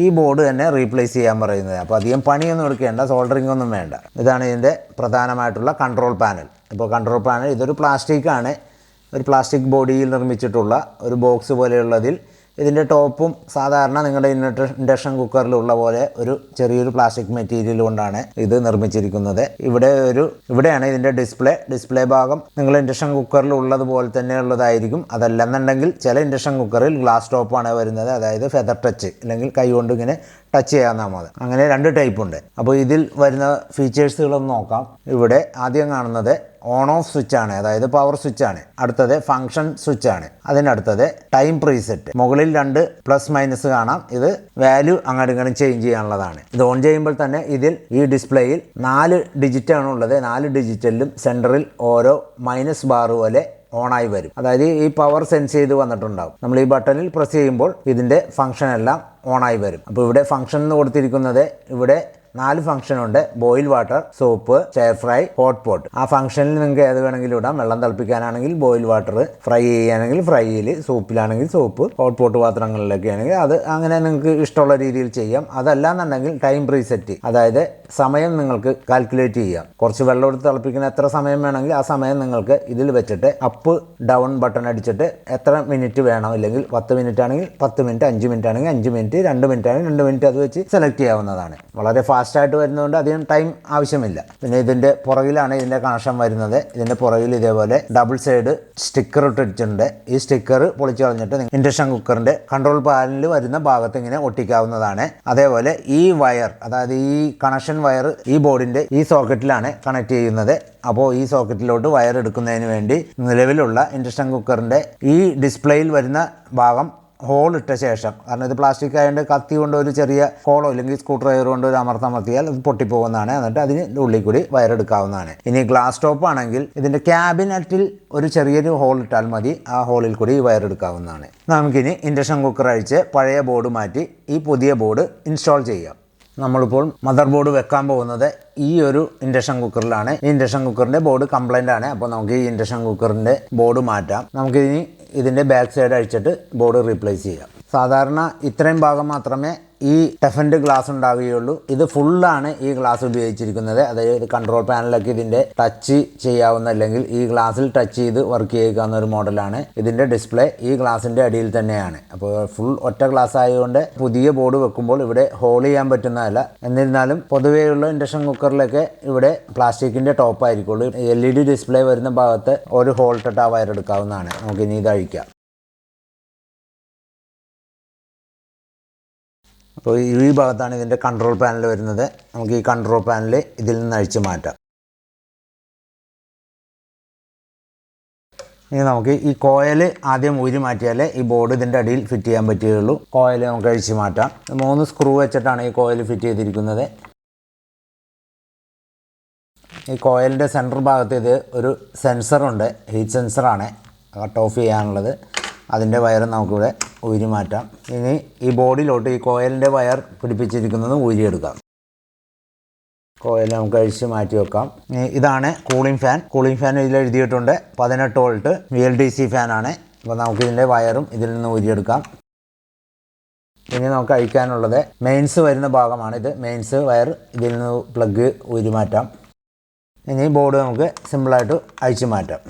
ഈ ബോർഡ് തന്നെ റീപ്ലേസ് ചെയ്യാൻ പറയുന്നത്. അപ്പോൾ അധികം പണിയൊന്നും എടുക്കേണ്ട, സോൾഡറിംഗ് ഒന്നും വേണ്ട. ഇതാണ് ഇതിൻ്റെ പ്രധാനമായിട്ടുള്ള കൺട്രോൾ പാനൽ. ഇപ്പോൾ കൺട്രോൾ പാനൽ ഇതൊരു പ്ലാസ്റ്റിക്കാണ്, ഒരു പ്ലാസ്റ്റിക് ബോഡിയിൽ നിർമ്മിച്ചിട്ടുള്ള ഒരു ബോക്സ് പോലെയുള്ളതിൽ ഇതിൻ്റെ ടോപ്പും സാധാരണ നിങ്ങളുടെ ഇൻഡക്ഷൻ കുക്കറിലുള്ള പോലെ ഒരു ചെറിയൊരു പ്ലാസ്റ്റിക് മെറ്റീരിയൽ കൊണ്ടാണ് ഇത് നിർമ്മിച്ചിരിക്കുന്നത്. ഇവിടെയാണ് ഇതിൻ്റെ ഡിസ്പ്ലേ ഭാഗം നിങ്ങൾ ഇൻഡക്ഷൻ കുക്കറിൽ ഉള്ളതുപോലെ തന്നെ ഉള്ളതായിരിക്കും. അതല്ലെന്നുണ്ടെങ്കിൽ ചില ഇൻഡക്ഷൻ കുക്കറിൽ ഗ്ലാസ് ടോപ്പാണ് വരുന്നത്, അതായത് ഫെദർ ടച്ച്, അല്ലെങ്കിൽ കൈ കൊണ്ട് ഇങ്ങനെ ടച്ച് ചെയ്യാവുന്നതാണ്. അങ്ങനെ 2 ടൈപ്പ് ഉണ്ട്. അപ്പോൾ ഇതിൽ വരുന്ന ഫീച്ചേഴ്സുകളൊന്ന് നോക്കാം. ഇവിടെ ആദ്യം കാണുന്നത് ഓൺ ഓഫ് സ്വിച്ചാണ്, അതായത് പവർ സ്വിച്ചാണ്. അടുത്തത് ഫംഗ്ഷൻ സ്വിച്ചാണ്. അതിനടുത്തത് ടൈം പ്രീസെറ്റ്. മുകളിൽ 2 പ്ലസ് മൈനസ് കാണാം. ഇത് വാല്യൂ അങ്ങോട്ടും ഇങ്ങോട്ടും ചേഞ്ച് ചെയ്യാനുള്ളതാണ്. ഇത് ഓൺ ചെയ്യുമ്പോൾ തന്നെ ഇതിൽ ഈ ഡിസ്പ്ലേയിൽ 4 ഡിജിറ്റാണ് ഉള്ളത്. 4 ഡിജിറ്റലിലും സെൻറ്ററിൽ ഓരോ മൈനസ് ബാർ പോലെ ഓണായി വരും. അതായത് ഈ പവർ സെൻസ് ചെയ്ത് വന്നിട്ടുണ്ടാവും. നമ്മൾ ഈ ബട്ടണിൽ പ്രസ് ചെയ്യുമ്പോൾ ഇതിൻ്റെ ഫംഗ്ഷൻ എല്ലാം ഓണായി വരും. അപ്പോൾ ഇവിടെ ഫംഗ്ഷൻ എന്ന് കൊടുത്തിരിക്കുന്നത് ഇവിടെ 4 ഫംഗ്ഷനുണ്ട്. Boil water, soup, stir fry, hot pot. ആ ഫംഗ്ഷനിൽ നിങ്ങൾക്ക് ഏത് വേണമെങ്കിലും ഇടാം. വെള്ളം തിളപ്പിക്കാനാണെങ്കിൽ ബോയിൽ വാട്ടർ, ഫ്രൈ ചെയ്യുകയാണെങ്കിൽ ഫ്രൈയിൽ, സോപ്പിലാണെങ്കിൽ സോപ്പ്, ഹോട്ട് പോട്ട് പാത്രങ്ങളിലൊക്കെ ആണെങ്കിൽ അത് അങ്ങനെ നിങ്ങൾക്ക് ഇഷ്ടമുള്ള രീതിയിൽ ചെയ്യാം. അതല്ലാന്നുണ്ടെങ്കിൽ ടൈം പ്രീസെറ്റ്, അതായത് സമയം നിങ്ങൾക്ക് കാൽക്കുലേറ്റ് ചെയ്യാം. കുറച്ച് വെള്ളം എടുത്ത് തിളപ്പിക്കുന്ന എത്ര സമയം വേണമെങ്കിൽ ആ സമയം നിങ്ങൾക്ക് ഇതിൽ വെച്ചിട്ട് അപ്പ് ഡൗൺ ബട്ടൺ അടിച്ചിട്ട് എത്ര മിനിറ്റ് വേണം, ഇല്ലെങ്കിൽ 10 മിനിറ്റ് ആണെങ്കിൽ 10 മിനിറ്റ്, 5 മിനിറ്റ് ആണെങ്കിൽ 5 മിനിറ്റ്, 2 മിനിറ്റ് ആണെങ്കിൽ 2 മിനിറ്റ്, അത് വെച്ച് സെലക്ട് ചെയ്യാവുന്നതാണ്. വളരെ ഫാസ്റ്റായിട്ട് വരുന്നതുകൊണ്ട് അധികം ടൈം ആവശ്യമില്ല. പിന്നെ ഇതിൻ്റെ പുറകിലാണ് ഇതിൻ്റെ കണക്ഷൻ വരുന്നത്. ഇതിൻ്റെ പുറകിൽ ഇതേപോലെ ഡബിൾ സൈഡ് സ്റ്റിക്കർ ഇട്ടിട്ടുണ്ട്. ഈ സ്റ്റിക്കർ പൊളിച്ചു കളഞ്ഞിട്ട് ഇൻഡക്ഷൻ കുക്കറിൻ്റെ കൺട്രോൾ പാനലിൽ വരുന്ന ഭാഗത്ത് ഇങ്ങനെ ഒട്ടിക്കാവുന്നതാണ്. അതേപോലെ ഈ വയർ, അതായത് ഈ കണക്ഷൻ വയർ ഈ ബോർഡിൻ്റെ ഈ സോക്കറ്റിലാണ് കണക്ട് ചെയ്യുന്നത്. അപ്പോൾ ഈ സോക്കറ്റിലോട്ട് വയർ എടുക്കുന്നതിന് വേണ്ടി നിലവിലുള്ള ഇൻഡക്ഷൻ കുക്കറിൻ്റെ ഈ ഡിസ്പ്ലേയിൽ വരുന്ന ഭാഗം ഹോൾ ഇട്ട ശേഷം, കാരണം ഇത് പ്ലാസ്റ്റിക് ആയതുകൊണ്ട് കത്തി കൊണ്ട് ഒരു ചെറിയ ഹോളോ അല്ലെങ്കിൽ സ്ക്രൂ ഡ്രൈവർ കൊണ്ട് ഒരു അമർത്തിയാൽ അത് പൊട്ടിപ്പോകുന്നതാണ്. എന്നിട്ട് അതിന് ഉള്ളിൽ കൂടി വയറെടുക്കാവുന്നതാണ്. ഇനി ഗ്ലാസ് ടോപ്പ് ആണെങ്കിൽ ഇതിൻ്റെ ക്യാബിനറ്റിൽ ഒരു ചെറിയൊരു ഹോൾ ഇട്ടാൽ മതി, ആ ഹോളിൽ കൂടി വയറെടുക്കാവുന്നതാണ്. നമുക്കിനി ഇൻഡക്ഷൻ കുക്കർ അഴിച്ച് പഴയ ബോർഡ് മാറ്റി ഈ പുതിയ ബോർഡ് ഇൻസ്റ്റാൾ ചെയ്യാം. നമ്മളിപ്പോൾ മദർ ബോർഡ് വെക്കാൻ പോകുന്നത് ഈ ഒരു ഇൻഡക്ഷൻ കുക്കറിലാണ്. ഈ ഇൻഡക്ഷൻ കുക്കറിൻ്റെ ബോർഡ് കംപ്ലൈൻ്റ് ആണ്. അപ്പോൾ നമുക്ക് ഈ ഇൻഡക്ഷൻ കുക്കറിൻ്റെ ബോർഡ് മാറ്റാം. നമുക്കിനി ഇതിൻ്റെ ബാക്ക് സൈഡ് അഴിച്ചിട്ട് ബോർഡ് റീപ്ലേസ് ചെയ്യാം. സാധാരണ ഇത്രയും ഭാഗം മാത്രമേ ഈ ടഫൻഡ് ഗ്ലാസ് ഉണ്ടാവുകയുള്ളൂ. ഇത് ഫുള്ളാണ് ഈ ഗ്ലാസ് ഉപയോഗിച്ചിരിക്കുന്നത്. അതായത് കൺട്രോൾ പാനലൊക്കെ ഇതിൻ്റെ ടച്ച് ചെയ്യാവുന്ന, അല്ലെങ്കിൽ ഈ ഗ്ലാസ്സിൽ ടച്ച് ചെയ്ത് വർക്ക് ചെയ്യിക്കാവുന്ന ഒരു മോഡലാണ്. ഇതിൻ്റെ ഡിസ്പ്ലേ ഈ ഗ്ലാസിൻ്റെ അടിയിൽ തന്നെയാണ്. അപ്പോൾ ഫുൾ ഒറ്റ ഗ്ലാസ് ആയതുകൊണ്ട് പുതിയ ബോർഡ് വെക്കുമ്പോൾ ഇവിടെ ഹോൾ ചെയ്യാൻ പറ്റുന്നതല്ല. എന്നിരുന്നാലും പൊതുവെയുള്ള ഇൻഡക്ഷൻ കുക്കറിലൊക്കെ ഇവിടെ പ്ലാസ്റ്റിക്കിൻ്റെ ടോപ്പ് ആയിരിക്കുള്ളൂ. LED ഡിസ്പ്ലേ വരുന്ന ഭാഗത്ത് ഒരു ഹോൾ ഇട്ടിട്ട് ആ വയർ എടുക്കാവുന്നതാണ്. നമുക്കിനി ഇത് അഴിക്കാം. അപ്പോൾ ഈ ഭാഗത്താണ് ഇതിൻ്റെ കൺട്രോൾ പാനൽ വരുന്നത്. നമുക്ക് ഈ കൺട്രോൾ പാനൽ ഇതിൽ നിന്ന് അഴിച്ച് മാറ്റാം. ഇനി നമുക്ക് ഈ കോയിൽ ആദ്യം ഊരി മാറ്റിയാലേ ഈ ബോർഡ് ഇതിൻ്റെ അടിയിൽ ഫിറ്റ് ചെയ്യാൻ പറ്റുകയുള്ളൂ. കോയിൽ നമുക്ക് അഴിച്ച് മാറ്റാം. 3 സ്ക്രൂ വെച്ചിട്ടാണ് ഈ കോയിൽ ഫിറ്റ് ചെയ്തിരിക്കുന്നത്. ഈ കോയിലിൻ്റെ സെൻറ്റർ ഭാഗത്ത് ഇത് ഒരു സെൻസറുണ്ട്, ഹീറ്റ് സെൻസറാണ് കട്ട് ഓഫ് ചെയ്യാനുള്ളത്. അതിൻ്റെ വയർ നമുക്കിവിടെ ഊരി മാറ്റാം. ഇനി ഈ ബോർഡിലോട്ട് ഈ കോയിലിൻ്റെ വയർ പിടിപ്പിച്ചിരിക്കുന്നത് ഊരിയെടുക്കാം. കോയിൽ നമുക്ക് അഴിച്ച് മാറ്റി വെക്കാം. ഇതാണ് കൂളിംഗ് ഫാൻ. കൂളിംഗ് ഫാൻ ഇതിൽ എഴുതിയിട്ടുണ്ട് 18 വോൾട്ട് VLDC ഫാനാണ്. അപ്പോൾ നമുക്കിതിൻ്റെ വയറും ഇതിൽ നിന്ന് ഊരിയെടുക്കാം. ഇനി നമുക്ക് അഴിക്കാനുള്ളത് മെയിൻസ് വരുന്ന ഭാഗമാണ്. ഇത് മെയിൻസ് വയർ ഇതിൽ നിന്ന് പ്ലഗ് ഊരി മാറ്റാം. ഇനി ബോർഡ് നമുക്ക് സിമ്പിളായിട്ട് അഴിച്ച് മാറ്റാം.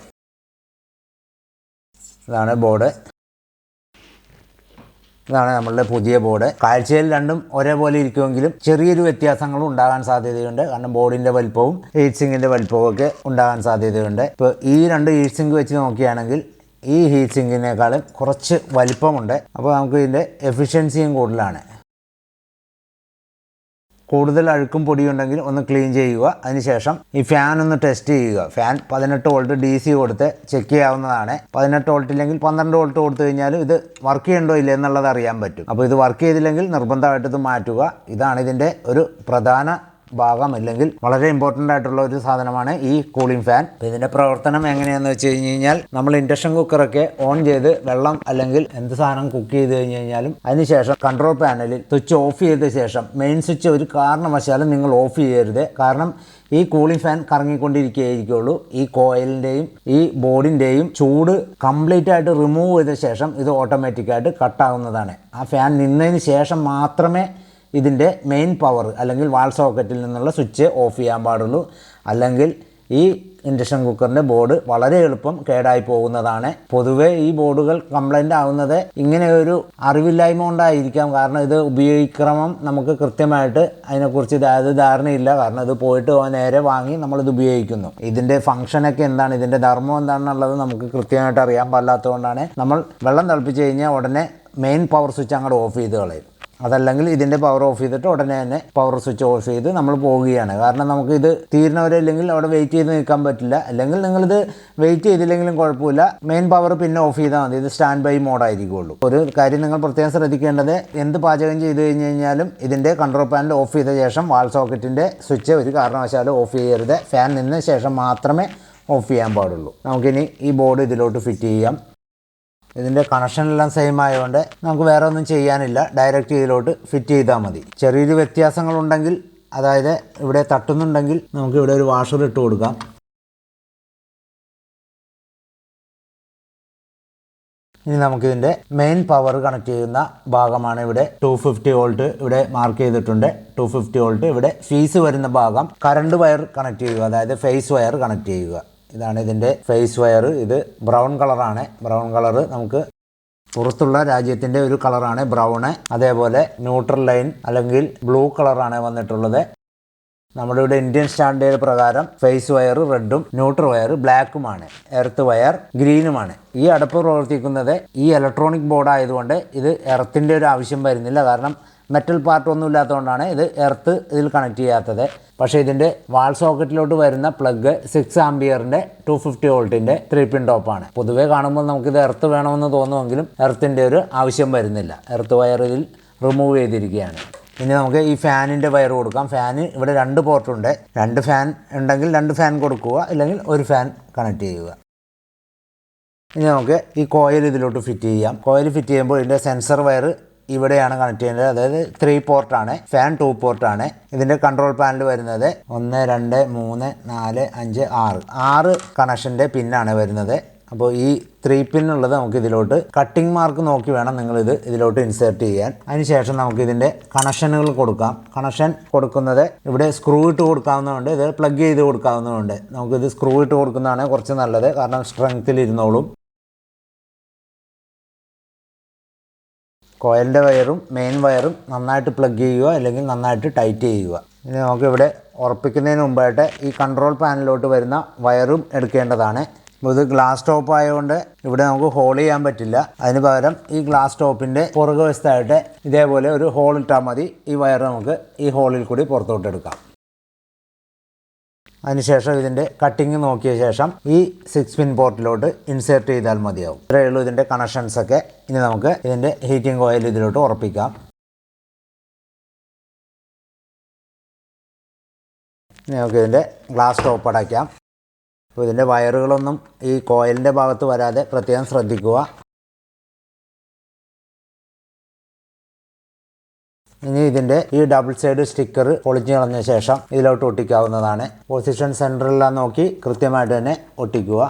ഇതാണ് ബോർഡ്. ഇതാണ് നമ്മളുടെ പുതിയ ബോർഡ്. കാഴ്ചയിൽ രണ്ടും ഒരേപോലെ ഇരിക്കുമെങ്കിലും ചെറിയൊരു വ്യത്യാസങ്ങളും ഉണ്ടാകാൻ സാധ്യതയുണ്ട്. കാരണം ബോർഡിൻ്റെ വലിപ്പവും ഹീറ്റ് സിങ്കിൻ്റെ വലിപ്പവും ഒക്കെ ഉണ്ടാകാൻ സാധ്യതയുണ്ട്. ഇപ്പോൾ ഈ 2 ഹീറ്റ് സിങ്ക് വെച്ച് നോക്കുകയാണെങ്കിൽ ഈ ഹീറ്റ് സിങ്കിനേക്കാളും കുറച്ച് വലിപ്പമുണ്ട്. അപ്പോൾ നമുക്ക് ഇതിൻ്റെ എഫിഷ്യൻസിയും കൂടുതലാണ്. കൂടുതൽ അഴുക്കും പൊടിയുണ്ടെങ്കിൽ ഒന്ന് ക്ലീൻ ചെയ്യുക. അതിനുശേഷം ഈ ഫാൻ ഒന്ന് ടെസ്റ്റ് ചെയ്യുക. ഫാൻ 18 വോൾട്ട് DC കൊടുത്ത് ചെക്ക് ചെയ്യാവുന്നതാണ്. 18 വോൾട്ട് ഇല്ലെങ്കിൽ 12 വോൾട്ട് കൊടുത്തു കഴിഞ്ഞാലും ഇത് വർക്ക് ചെയ്യണ്ടോ ഇല്ല എന്നുള്ളത് അറിയാൻ പറ്റും. അപ്പോൾ ഇത് വർക്ക് ചെയ്തില്ലെങ്കിൽ നിർബന്ധമായിട്ട് ഇത് മാറ്റുക. ഇതാണ് ഇതിൻ്റെ ഒരു പ്രധാന ഭാഗം, അല്ലെങ്കിൽ വളരെ ഇമ്പോർട്ടൻ്റ് ആയിട്ടുള്ള ഒരു സാധനമാണ് ഈ കൂളിംഗ് ഫാൻ. ഇതിൻ്റെ പ്രവർത്തനം എങ്ങനെയാണെന്ന് വെച്ച് കഴിഞ്ഞാൽ, നമ്മൾ ഇൻഡക്ഷൻ കുക്കറൊക്കെ ഓൺ ചെയ്ത് വെള്ളം അല്ലെങ്കിൽ എന്ത് സാധനം കുക്ക് ചെയ്ത് കഴിഞ്ഞ് കഴിഞ്ഞാലും അതിനുശേഷം കൺട്രോൾ പാനലിൽ സ്വിച്ച് ഓഫ് ചെയ്ത ശേഷം മെയിൻ സ്വിച്ച് ഒരു കാരണവശാലും നിങ്ങൾ ഓഫ് ചെയ്യരുത്. കാരണം ഈ കൂളിംഗ് ഫാൻ കറങ്ങിക്കൊണ്ടിരിക്കുകയായിരിക്കുള്ളൂ. ഈ കോയിലിൻ്റെയും ഈ ബോർഡിൻ്റെയും ചൂട് കംപ്ലീറ്റ് ആയിട്ട് റിമൂവ് ചെയ്ത ശേഷം ഇത് ഓട്ടോമാറ്റിക്കായിട്ട് കട്ടാവുന്നതാണ്. ആ ഫാൻ നിന്നതിന് ശേഷം മാത്രമേ ഇതിൻ്റെ മെയിൻ പവർ അല്ലെങ്കിൽ വാൾ സോക്കറ്റിൽ നിന്നുള്ള സ്വിച്ച് ഓഫ് ചെയ്യാൻ പാടുള്ളൂ. അല്ലെങ്കിൽ ഈ ഇൻഡക്ഷൻ കുക്കറിൻ്റെ ബോർഡ് വളരെ എളുപ്പം കേടായി പോകുന്നതാണ്. പൊതുവെ ഈ ബോർഡുകൾ കംപ്ലൈൻ്റ് ആവുന്നത് ഇങ്ങനെ ഒരു അറിവില്ലായ്മ കൊണ്ടായിരിക്കാം. കാരണം ഇത് ഉപയോഗിക്രമം നമുക്ക് കൃത്യമായിട്ട് അതിനെക്കുറിച്ച് ധാരണയില്ല. കാരണം ഇത് പോയിട്ട് നേരെ വാങ്ങി നമ്മളിത് ഉപയോഗിക്കുന്നു. ഇതിൻ്റെ ഫംഗ്ഷനൊക്കെ എന്താണ്, ഇതിൻ്റെ ധർമ്മം എന്താണെന്നുള്ളത് നമുക്ക് കൃത്യമായിട്ട് അറിയാൻ പാടില്ലാത്തതുകൊണ്ടാണ് നമ്മൾ വെള്ളം തിളപ്പിച്ച് കഴിഞ്ഞാൽ ഉടനെ മെയിൻ പവർ സ്വിച്ച് അങ്ങോട്ട് ഓഫ് ചെയ്ത് കളയും. അതല്ലെങ്കിൽ ഇതിൻ്റെ പവർ ഓഫ് ചെയ്തിട്ട് ഉടനെ തന്നെ പവർ സ്വിച്ച് ഓഫ് ചെയ്ത് നമ്മൾ പോവുകയാണ്. കാരണം നമുക്ക് ഇത് തീരുന്നവരെ അല്ലെങ്കിൽ അവിടെ വെയിറ്റ് ചെയ്ത് നിൽക്കാൻ പറ്റില്ല. അല്ലെങ്കിൽ നിങ്ങളിത് വെയിറ്റ് ചെയ്തില്ലെങ്കിലും കുഴപ്പമില്ല, മെയിൻ പവർ പിന്നെ ഓഫ് ചെയ്താൽ മതി. ഇത് സ്റ്റാൻഡ് ബൈ മോഡായിരിക്കുള്ളൂ. ഒരു കാര്യം നിങ്ങൾ പ്രത്യേകം ശ്രദ്ധിക്കേണ്ടത്, എന്ത് പാചകം ചെയ്ത് കഴിഞ്ഞ് കഴിഞ്ഞാലും ഇതിൻ്റെ കൺട്രോൾ പാനൽ ഓഫ് ചെയ്ത ശേഷം വാൾ സോക്കറ്റിൻ്റെ സ്വിച്ച് ഒരു കാരണവശാലും ഓഫ് ചെയ്യരുത്. ഫാൻ നിന്ന ശേഷം മാത്രമേ ഓഫ് ചെയ്യാൻ പാടുള്ളൂ. നമുക്കിനി ഈ ബോർഡ് ഇതിലോട്ട് ഫിറ്റ് ചെയ്യാം. ഇതിൻ്റെ കണക്ഷനെല്ലാം സെയിം ആയതുകൊണ്ട് നമുക്ക് വേറെ ഒന്നും ചെയ്യാനില്ല. ഡയറക്റ്റ് ഇതിലോട്ട് ഫിറ്റ് ചെയ്താൽ മതി. ചെറിയൊരു വ്യത്യാസങ്ങളുണ്ടെങ്കിൽ, അതായത് ഇവിടെ തട്ടുന്നുണ്ടെങ്കിൽ നമുക്ക് ഇവിടെ ഒരു വാഷർ ഇട്ട് കൊടുക്കാം. ഇനി നമുക്കിതിൻ്റെ മെയിൻ പവർ കണക്ട് ചെയ്യുന്ന ഭാഗമാണ് ഇവിടെ 250 വോൾട്ട് ഇവിടെ മാർക്ക് ചെയ്തിട്ടുണ്ട്. 250 വോൾട്ട് ഇവിടെ ഫീസ് വരുന്ന ഭാഗം കറണ്ട് വയർ കണക്ട് ചെയ്യുക, അതായത് ഫേസ് വയർ കണക്ട് ചെയ്യുക. ഇതാണ് ഇതിൻ്റെ ഫേസ് വയർ. ഇത് ബ്രൗൺ കളറാണ്. ബ്രൗൺ കളറ് നമുക്ക് പുറത്തുള്ള രാജ്യത്തിൻ്റെ ഒരു കളറാണ് ബ്രൗണ്. അതേപോലെ ന്യൂട്രൽ ലൈൻ അല്ലെങ്കിൽ ബ്ലൂ കളറാണ് വന്നിട്ടുള്ളത്. നമ്മുടെ ഇവിടെ ഇന്ത്യൻ സ്റ്റാൻഡേർഡ് പ്രകാരം ഫേസ് വയർ റെഡും ന്യൂട്രൽ വയർ ബ്ലാക്കുമാണ്, എർത്ത് വയർ ഗ്രീനുമാണ്. ഈ അടപ്പ് പ്രവർത്തിക്കുന്നത് ഈ ഇലക്ട്രോണിക് ബോർഡ് ആയതുകൊണ്ട് ഇത് എർത്തിൻ്റെ ഒരു ആവശ്യം വരുന്നില്ല. കാരണം മെറ്റൽ പാർട്ടൊന്നും ഇല്ലാത്തതുകൊണ്ടാണ് ഇത് എർത്ത് ഇതിൽ കണക്ട് ചെയ്യാത്തത്. പക്ഷേ ഇതിൻ്റെ വാൾ സോക്കറ്റിലോട്ട് വരുന്ന പ്ലഗ് 6 ആംപിയറിൻ്റെ 250 വോൾട്ടിൻ്റെ 3 പിൻ ടോപ്പാണ്. പൊതുവേ കാണുമ്പോൾ നമുക്കിത് എർത്ത് വേണമെന്ന് തോന്നുമെങ്കിലും എർത്തിൻ്റെ ഒരു ആവശ്യം വരുന്നില്ല. എർത്ത് വയർ ഇതിൽ റിമൂവ് ചെയ്തിരിക്കുകയാണ്. ഇനി നമുക്ക് ഈ ഫാനിൻ്റെ വയർ കൊടുക്കാം. ഫാന് ഇവിടെ 2 പോർട്ടുണ്ട്. 2 ഫാൻ ഉണ്ടെങ്കിൽ 2 ഫാൻ കൊടുക്കുക, അല്ലെങ്കിൽ ഒരു ഫാൻ കണക്ട് ചെയ്യുക. ഇനി നമുക്ക് ഈ കോയിൽ ഇതിലോട്ട് ഫിറ്റ് ചെയ്യാം. കോയിൽ ഫിറ്റ് ചെയ്യുമ്പോൾ ഇതിൻ്റെ സെൻസർ വയർ ഇവിടെയാണ് കണക്ട് ചെയ്യേണ്ടത്. അതായത് 3 പോർട്ടാണ്, ഫാൻ 2 പോർട്ടാണ്. ഇതിൻ്റെ കൺട്രോൾ പാനൽ വരുന്നത് 1 2 3 4 5 6 കണക്ഷൻ്റെ പിന്നാണ് വരുന്നത്. അപ്പോൾ ഈ 3 പിന്നുള്ളത് നമുക്ക് ഇതിലോട്ട് കട്ടിംഗ് മാർക്ക് നോക്കി വേണം നിങ്ങളിത് ഇതിലോട്ട് ഇൻസേർട്ട് ചെയ്യാൻ. അതിനുശേഷം നമുക്ക് ഇതിൻ്റെ കണക്ഷനുകൾ കൊടുക്കാം. കണക്ഷൻ കൊടുക്കുന്നത് ഇവിടെ സ്ക്രൂ ഇട്ട് കൊടുക്കാവുന്നതുണ്ട്, ഇത് പ്ലഗ് ചെയ്ത് കൊടുക്കാവുന്നതുണ്ട്. നമുക്കിത് സ്ക്രൂ ഇട്ട് കൊടുക്കുന്നതാണ് കുറച്ച് നല്ലത്, കാരണം സ്ട്രെങ്ത്തിൽ ഇരുന്നോളും. കോയിലിൻ്റെ വയറും മെയിൻ വയറും നന്നായിട്ട് പ്ലഗ് ചെയ്യുക, അല്ലെങ്കിൽ നന്നായിട്ട് ടൈറ്റ് ചെയ്യുക. ഇനി നമുക്കിവിടെ ഉറപ്പിക്കുന്നതിന് മുമ്പായിട്ട് ഈ കൺട്രോൾ പാനലിലോട്ട് വരുന്ന വയറും എടുക്കേണ്ടതാണ്. അപ്പോൾ ഇത് ഗ്ലാസ് ടോപ്പ് ആയതുകൊണ്ട് ഇവിടെ നമുക്ക് ഹോൾ ചെയ്യാൻ പറ്റില്ല. അതിന് പകരം ഈ ഗ്ലാസ് ടോപ്പിൻ്റെ പുറകുവശത്തായിട്ട് ഇതേപോലെ ഒരു ഹോൾ ഇട്ടാൽ മതി. ഈ വയർ നമുക്ക് ഈ ഹോളിൽ കൂടി പുറത്തോട്ട് എടുക്കാം. അതിനുശേഷം ഇതിൻ്റെ കട്ടിങ് നോക്കിയ ശേഷം ഈ 6 പിൻ പോർട്ടിലോട്ട് ഇൻസേർട്ട് ചെയ്താൽ മതിയാവും. ഇത്രയേ ഉള്ളൂ ഇതിൻ്റെ കണക്ഷൻസൊക്കെ. ഇനി നമുക്ക് ഇതിൻ്റെ ഹീറ്റിംഗ് കോയിൽ ഇതിലോട്ട് ഉറപ്പിക്കാം. ഇനി നമുക്ക് ഇതിൻ്റെ ഗ്ലാസ് ടോപ്പ് അടയ്ക്കാം. അപ്പോൾ ഇതിൻ്റെ വയറുകളൊന്നും ഈ കോയിലിൻ്റെ ഭാഗത്ത് വരാതെ പ്രത്യേകം ശ്രദ്ധിക്കുക. ഇനി ഇതിൻ്റെ ഈ ഡബിൾ സൈഡ് സ്റ്റിക്കർ പൊളിച്ചു കളഞ്ഞ ശേഷം ഇതിലോട്ട് ഒട്ടിക്കാവുന്നതാണ്. പൊസിഷൻ സെൻറ്ററെല്ലാം നോക്കി കൃത്യമായിട്ട് തന്നെ ഒട്ടിക്കുക.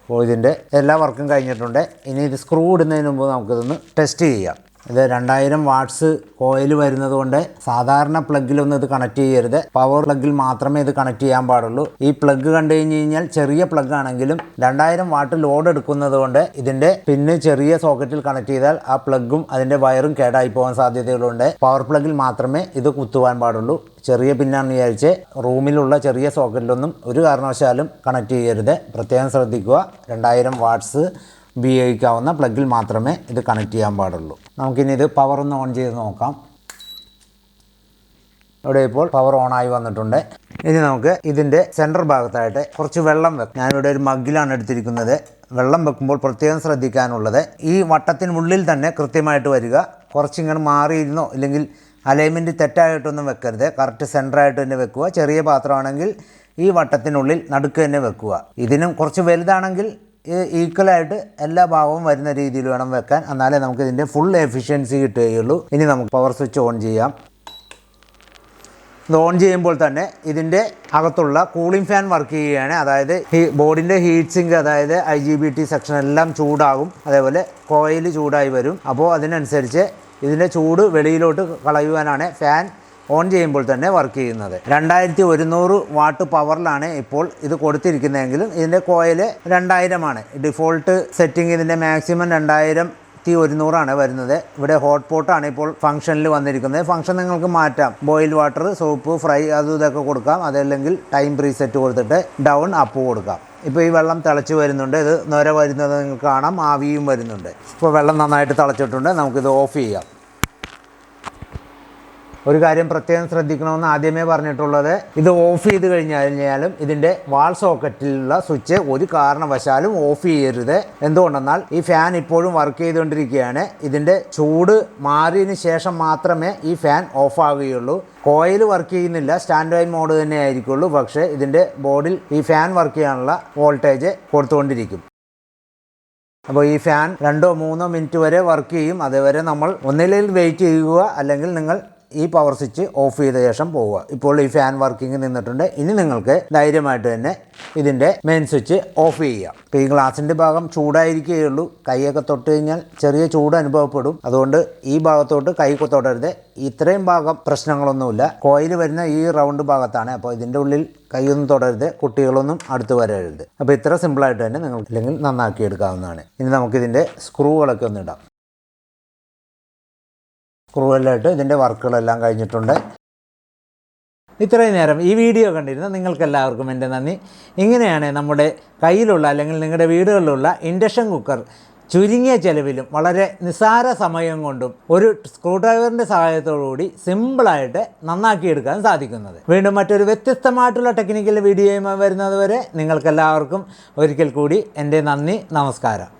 അപ്പോൾ ഇതിൻ്റെ എല്ലാ വർക്കും കഴിഞ്ഞിട്ടുണ്ട്. ഇനി ഇത് സ്ക്രൂ ഇടുന്നതിന് മുമ്പ് നമുക്കിതൊന്ന് ടെസ്റ്റ് ചെയ്യാം. ഇത് 2000 വാട്ട്സ് കോയിൽ വരുന്നത് കൊണ്ട് സാധാരണ പ്ലഗിലൊന്നും ഇത് കണക്ട് ചെയ്യരുത്. പവർ പ്ലഗിൽ മാത്രമേ ഇത് കണക്ട് ചെയ്യാൻ പാടുള്ളൂ. ഈ പ്ലഗ് കണ്ടു കഴിഞ്ഞാൽ ചെറിയ പ്ലഗ് ആണെങ്കിലും 2000 വാട്ട് ലോഡ് എടുക്കുന്നത് കൊണ്ട് ഇതിൻ്റെ പിന്ന് ചെറിയ സോക്കറ്റിൽ കണക്ട് ചെയ്താൽ ആ പ്ലഗും അതിൻ്റെ വയറും കേടായി പോകാൻ സാധ്യതകളുണ്ട്. പവർ പ്ലഗിൽ മാത്രമേ ഇത് കുത്തുവാൻ പാടുള്ളൂ. ചെറിയ പിന്നാണെന്ന് വിചാരിച്ച് റൂമിലുള്ള ചെറിയ സോക്കറ്റിലൊന്നും ഒരു കാരണവശാലും കണക്ട് ചെയ്യരുത്. പ്രത്യേകം ശ്രദ്ധിക്കുക. 2000 വാട്ട്സ് ഉപയോഗിക്കാവുന്ന പ്ലഗിൽ മാത്രമേ ഇത് കണക്ട് ചെയ്യാൻ പാടുള്ളൂ. നമുക്കിനി ഇത് പവർ ഒന്ന് ഓൺ ചെയ്ത് നോക്കാം. ഇവിടെ ഇപ്പോൾ പവർ ഓണായി വന്നിട്ടുണ്ട്. ഇനി നമുക്ക് ഇതിൻ്റെ സെൻറ്റർ ഭാഗത്തായിട്ട് കുറച്ച് വെള്ളം വെക്കാം. ഞാനിവിടെ ഒരു മഗ്ഗിലാണ് എടുത്തിരിക്കുന്നത്. വെള്ളം വെക്കുമ്പോൾ പ്രത്യേകം ശ്രദ്ധിക്കാനുള്ളത് ഈ വട്ടത്തിനുള്ളിൽ തന്നെ കൃത്യമായിട്ട് വരിക. കുറച്ചിങ്ങനെ മാറിയിരുന്നോ ഇല്ലെങ്കിൽ അലൈൻമെൻറ്റ് തെറ്റായിട്ടൊന്നും വെക്കരുത്. കറക്റ്റ് സെൻറ്ററായിട്ട് തന്നെ വെക്കുക. ചെറിയ പാത്രമാണെങ്കിൽ ഈ വട്ടത്തിനുള്ളിൽ നടുക്ക് തന്നെ വെക്കുക. ഇതിനും കുറച്ച് വലുതാണെങ്കിൽ ഈക്വലായിട്ട് എല്ലാ ഭാഗവും വരുന്ന രീതിയിൽ വേണം വെക്കാൻ. എന്നാലേ നമുക്ക് ഇതിൻ്റെ ഫുൾ എഫിഷ്യൻസി കിട്ടുകയുള്ളൂ. ഇനി നമുക്ക് പവർ സ്വിച്ച് ഓൺ ചെയ്യാം. ഇത് ഓൺ ചെയ്യുമ്പോൾ തന്നെ ഇതിൻ്റെ അകത്തുള്ള കൂളിംഗ് ഫാൻ വർക്ക് ചെയ്യുകയാണ്. അതായത് ഈ ബോർഡിൻ്റെ ഹീറ്റ് സിങ്ക്, അതായത് IGBT സെക്ഷൻ എല്ലാം ചൂടാകും. അതേപോലെ കോയിൽ ചൂടായി വരും. അപ്പോൾ അതിനനുസരിച്ച് ഇതിൻ്റെ ചൂട് വെളിയിലോട്ട് കളയുവാനാണ് ഫാൻ ഓൺ ചെയ്യുമ്പോൾ തന്നെ വർക്ക് ചെയ്യുന്നത്. 2100 വാട്ട് പവറിലാണ് ഇപ്പോൾ ഇത് കൊടുത്തിരിക്കുന്നതെങ്കിലും ഇതിൻ്റെ കോയിൽ 2000 ആണ്. ഡിഫോൾട്ട് സെറ്റിംഗ് ഇതിൻ്റെ മാക്സിമം 2100 വരുന്നത്. ഇവിടെ ഹോട്ട് പോട്ടാണ് ഇപ്പോൾ ഫംഗ്ഷനിൽ വന്നിരിക്കുന്നത്. ഫംഗ്ഷൻ നിങ്ങൾക്ക് മാറ്റാം. ബോയിൽ വാട്ടർ, സോപ്പ്, ഫ്രൈ അതും ഇതൊക്കെ കൊടുക്കാം. അതല്ലെങ്കിൽ ടൈം പ്രീസെറ്റ് കൊടുത്തിട്ട് ഡൗൺ അപ്പ് കൊടുക്കാം. ഇപ്പോൾ ഈ വെള്ളം തിളച്ച് വരുന്നുണ്ട്. ഇത് നൊര വരുന്നത് നിങ്ങൾക്ക് കാണാം. ആവിയും വരുന്നുണ്ട്. ഇപ്പോൾ വെള്ളം നന്നായിട്ട് തിളച്ചിട്ടുണ്ട്. നമുക്കിത് ഓഫ് ചെയ്യാം. ഒരു കാര്യം പ്രത്യേകം ശ്രദ്ധിക്കണമെന്ന് ആദ്യമേ പറഞ്ഞിട്ടുള്ളത്, ഇത് ഓഫ് ചെയ്ത് കഴിഞ്ഞാലും ഇതിൻ്റെ വാൾ സോക്കറ്റിലുള്ള സ്വിച്ച് ഒരു കാരണവശാലും ഓഫ് ചെയ്യരുത്. എന്തുകൊണ്ടെന്നാൽ ഈ ഫാൻ ഇപ്പോഴും വർക്ക് ചെയ്തുകൊണ്ടിരിക്കുകയാണ്. ഇതിൻ്റെ ചൂട് മാറിയതിന് ശേഷം മാത്രമേ ഈ ഫാൻ ഓഫ് ആവുകയുള്ളൂ. കോയിൽ വർക്ക് ചെയ്യുന്നില്ല, സ്റ്റാൻഡ് ബൈ മോഡ് തന്നെ ആയിരിക്കുള്ളൂ. പക്ഷേ ഇതിൻ്റെ ബോർഡിൽ ഈ ഫാൻ വർക്ക് ചെയ്യാനുള്ള വോൾട്ടേജ് കൊടുത്തുകൊണ്ടിരിക്കും. അപ്പോൾ ഈ ഫാൻ 2-3 മിനിറ്റ് വരെ വർക്ക് ചെയ്യും. അതുവരെ നമ്മൾ ഒന്നില്ലെങ്കിൽ വെയിറ്റ് ചെയ്യുക, അല്ലെങ്കിൽ നിങ്ങൾ ഈ പവർ സ്വിച്ച് ഓഫ് ചെയ്ത ശേഷം പോവുക. ഇപ്പോൾ ഈ ഫാൻ വർക്കിംഗ് നിന്നിട്ടുണ്ട്. ഇനി നിങ്ങൾക്ക് ധൈര്യമായിട്ട് തന്നെ ഇതിൻ്റെ മെയിൻ സ്വിച്ച് ഓഫ് ചെയ്യുക. ഇപ്പോൾ ഈ ഗ്ലാസിൻ്റെ ഭാഗം ചൂടായിരിക്കുകയുള്ളൂ. കൈയൊക്കെ തൊട്ട് കഴിഞ്ഞാൽ ചെറിയ ചൂട് അനുഭവപ്പെടും. അതുകൊണ്ട് ഈ ഭാഗത്തോട്ട് കൈ തൊടരുത്. ഇത്രയും ഭാഗം പ്രശ്നങ്ങളൊന്നുമില്ല. കോയിൽ വരുന്ന ഈ റൗണ്ട് ഭാഗത്താണ്. അപ്പോൾ ഇതിൻ്റെ ഉള്ളിൽ കൈയൊന്നും തൊടരുത്. കുട്ടികളൊന്നും അടുത്ത് വരരുത്. അപ്പോൾ ഇത്ര സിമ്പിളായിട്ട് തന്നെ നിങ്ങൾക്ക് ഇല്ലെങ്കിൽ നന്നാക്കി എടുക്കാവുന്നതാണ്. ഇനി നമുക്കിതിൻ്റെ സ്ക്രൂകളൊക്കെ ഒന്ന് ഇടാം. സ്ക്രൂവെല്ലായിട്ട് ഇതിൻ്റെ വർക്കുകളെല്ലാം കഴിഞ്ഞിട്ടുണ്ട്. ഇത്രയും നേരം ഈ വീഡിയോ കണ്ടിരുന്ന നിങ്ങൾക്കെല്ലാവർക്കും എൻ്റെ നന്ദി. ഇങ്ങനെയാണ് നമ്മുടെ കയ്യിലുള്ള അല്ലെങ്കിൽ നിങ്ങളുടെ വീടുകളിലുള്ള ഇൻഡക്ഷൻ കുക്കർ ചുരുങ്ങിയ ചെലവിലും വളരെ നിസ്സാര സമയം കൊണ്ടും ഒരു സ്ക്രൂ ഡ്രൈവറിൻ്റെ സഹായത്തോടുകൂടി സിമ്പിളായിട്ട് നന്നാക്കിയെടുക്കാൻ സാധിക്കുന്നത്. വീണ്ടും മറ്റൊരു വ്യത്യസ്തമായിട്ടുള്ള ടെക്നിക്കൽ വീഡിയോയുമായി വരുന്നത് വരെ നിങ്ങൾക്കെല്ലാവർക്കും ഒരിക്കൽ കൂടി എൻ്റെ നന്ദി, നമസ്കാരം.